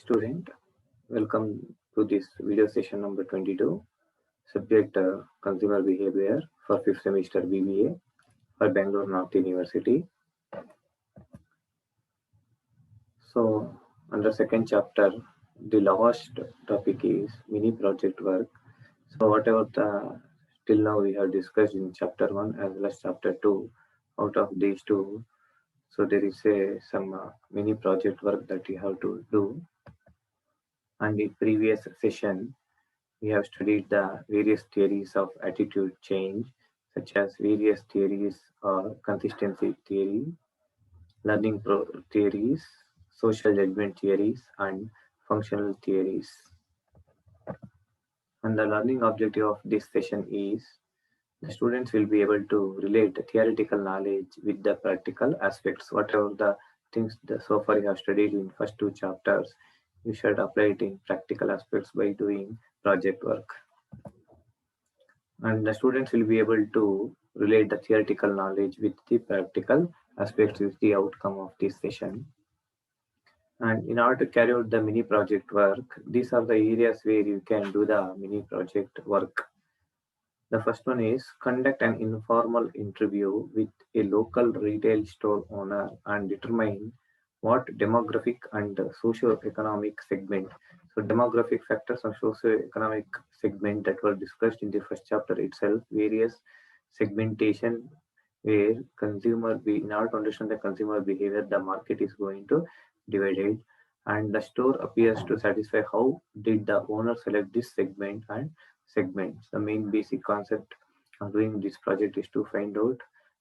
Student, welcome to this video session number 22. Subject Consumer Behavior for 5th semester BBA for Bangalore North University. So, under second chapter, the last topic is mini project work. So, whatever the till now we have discussed in chapter 1 as well as chapter 2, out of these two, so there is some mini project work that you have to do. And the previous session, we have studied the various theories of attitude change, such as various theories or consistency theory, learning theories, social judgment theories, and functional theories. And the learning objective of this session is the students will be able to relate the theoretical knowledge with the practical aspects. Whatever the things that so far you have studied in first two chapters, you should apply it in practical aspects by doing project work. And the students will be able to relate the theoretical knowledge with the practical aspects is the outcome of this session. And in order to carry out the mini project work, these are the areas where you can do the mini project work. The first one is conduct an informal interview with a local retail store owner and determine what demographic and socio-economic segment. So demographic factors and socio-economic segment that were discussed in the first chapter itself, various segmentation where in order to understand the consumer behavior, the market is going to divide it, and the store appears to satisfy how did the owner select this segment and segments. The main basic concept of doing this project is to find out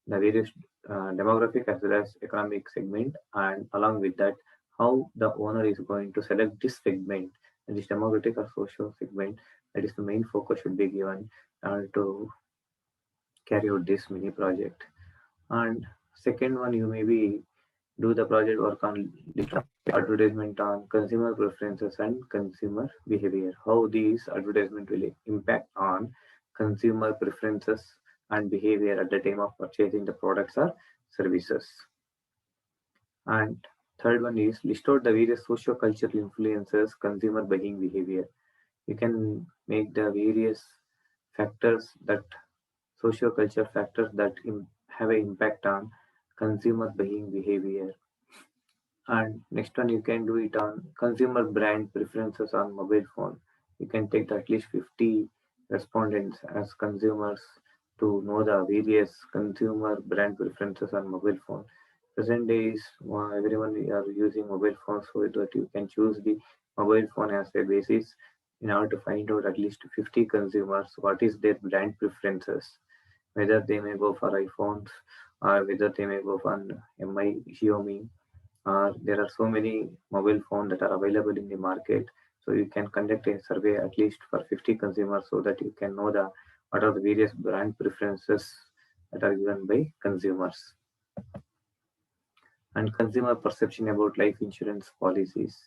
the various demographic as well as economic segment, and along with that, how the owner is going to select this segment and this demographic or social segment. That is the main focus should be given to carry out this mini project. And second one, you maybe do the project work on advertisement on consumer preferences and consumer behavior. How these advertisement will impact on consumer preferences and behavior at the time of purchasing the products or services. And third one is list out the various socio-cultural influences consumer buying behavior. You can make the various factors that socio-cultural factors that have an impact on consumer buying behavior. And next one, you can do it on consumer brand preferences on mobile phone. You can take at least 50 respondents as consumers to know the various consumer brand preferences on mobile phone. Present days, everyone are using mobile phones, so that you can choose the mobile phone as a basis in order to find out at least 50 consumers what is their brand preferences, whether they may go for iPhones or whether they may go for MI, Xiaomi. There are so many mobile phones that are available in the market. So you can conduct a survey at least for 50 consumers so that you can know what are the various brand preferences that are given by consumers. And consumer perception about life insurance policies.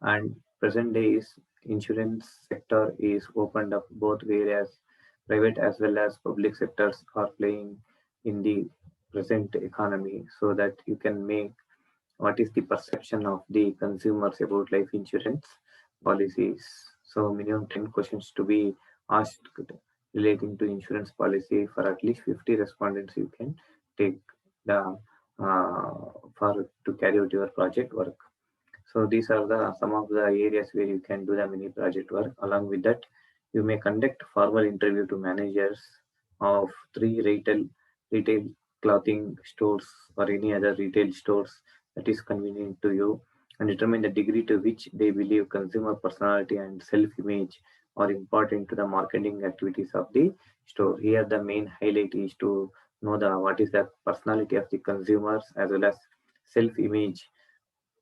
And present days insurance sector is opened up both whereas private as well as public sectors are playing in the present economy, so that you can make what is the perception of the consumers about life insurance policies. So minimum 10 questions to be asked relating to insurance policy for at least 50 respondents. You can take the for to carry out your project work. So these are the some of the areas where you can do the mini project work. Along with that, you may conduct formal interview to managers of 3 retail clothing stores or any other retail stores that is convenient to you, and determine the degree to which they believe consumer personality and self-image are important to the marketing activities of the store. Here the main highlight is to know what is the personality of the consumers as well as self-image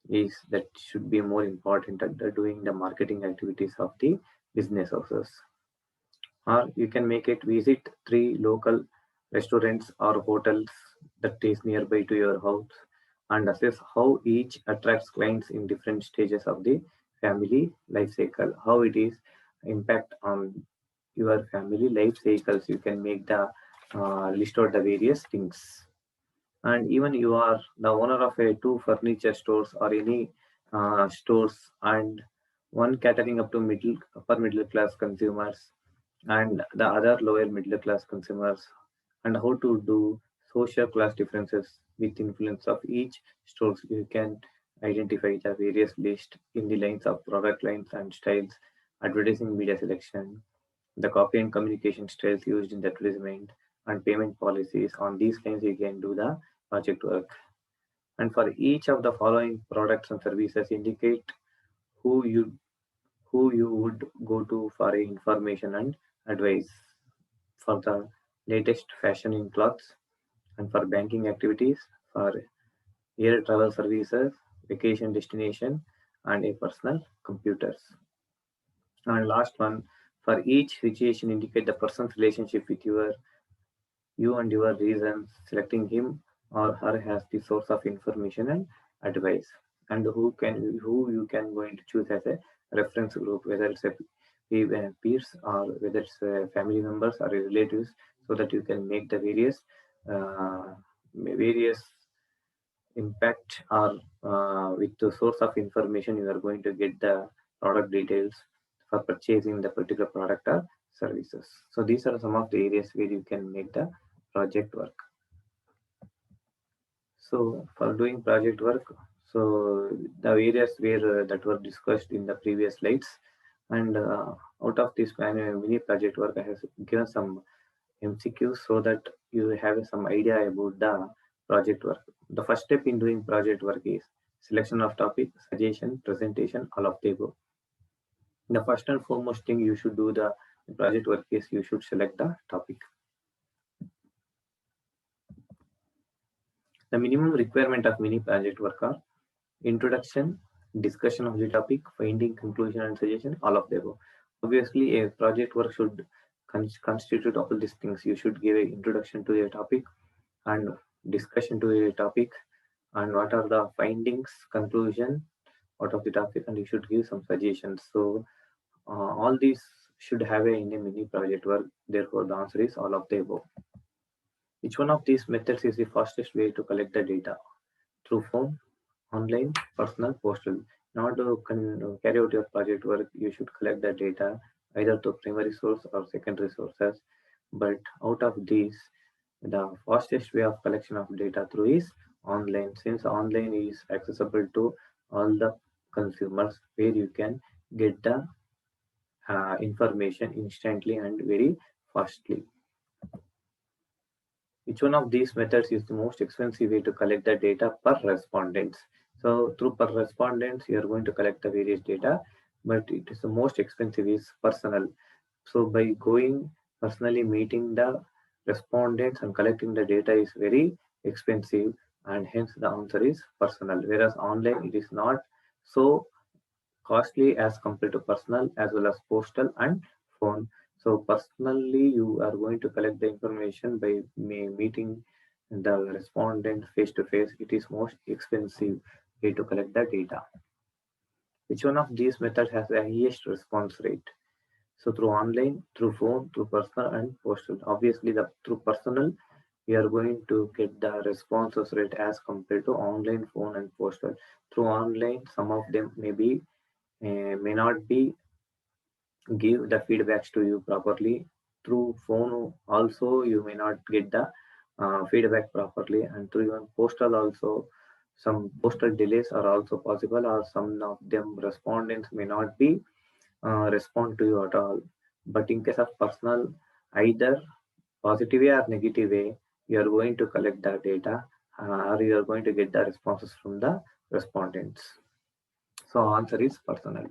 is that should be more important at doing the marketing activities of the business houses. Or you can make it visit 3 local restaurants or hotels that is nearby to your house and assess how each attracts clients in different stages of the family life cycle, how it is impact on your family life cycles. You can make the list out the various things. And even you are the owner of a 2 furniture stores or any stores, and one catering up to upper middle class consumers and the other lower middle class consumers, and how to do social class differences with influence of each stores. You can identify the various list in the lines of product lines and styles, advertising media selection, the copy and communication styles used in the advertisement, and payment policies. On these lines you can do the project work. And for each of the following products and services, indicate who you who you would go to for information and advice. For the latest fashion in clothes, and for banking activities, for air travel services, vacation destination, and a personal computers. And last one, for each situation indicate the person's relationship with you and your reasons, selecting him or her as the source of information and advice, and who you can going to choose as a reference group, whether it's a peers or whether it's family members or relatives, so that you can make the various impact or with the source of information you are going to get the product details for purchasing the particular product or services. So these are some of the areas where you can make the project work. So for doing project work, so the areas where that were discussed in the previous slides, and out of this mini project work, I have given some MCQs so that you have some idea about the project work. The first step in doing project work is selection of topic, suggestion, presentation, all of the above. The first and foremost thing you should do the project work is you should select the topic. The minimum requirement of mini project work are introduction, discussion of the topic, finding, conclusion, and suggestion, all of the above. Obviously, a project work should constitute all these things. You should give an introduction to a topic and discussion to a topic, and what are the findings, conclusion out of the topic, and you should give some suggestions. So all these should have in a mini project work. Therefore, the answer is all of the above. Which one of these methods is the fastest way to collect the data? Through phone, online, personal, postal. In order to carry out your project work, you should collect the data either to primary source or secondary sources. But out of these, the fastest way of collection of data through is online, since online is accessible to all the consumers, where you can get the information instantly and very fastly. Which one of these methods is the most expensive way to collect the data per respondents? So through per respondents, you are going to collect the various data, but it is the most expensive is personal. So by going personally meeting the respondents and collecting the data is very expensive, and hence the answer is personal. Whereas online it is not so costly as compared to personal as well as postal and phone. So personally, you are going to collect the information by meeting the respondent face to face. It is most expensive way to collect the data. Which one of these methods has the highest response rate? So through online, through phone, through personal and postal. Obviously, the through personal, we are going to get the responses rate as compared to online, phone, and postal. Through online, some of them may not be give the feedbacks to you properly. Through phone also you may not get the feedback properly, and through even postal also some postal delays are also possible, or some of them respondents may not be respond to you at all. But in case of personal, either positive way or negative way, you are going to collect the data, or you are going to get the responses from the respondents. So answer is personal.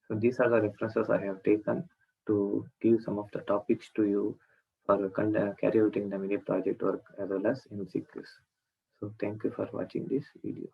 So these are the references I have taken to give some of the topics to you for carry out in the mini project work as well as MCQs. So thank you for watching this video.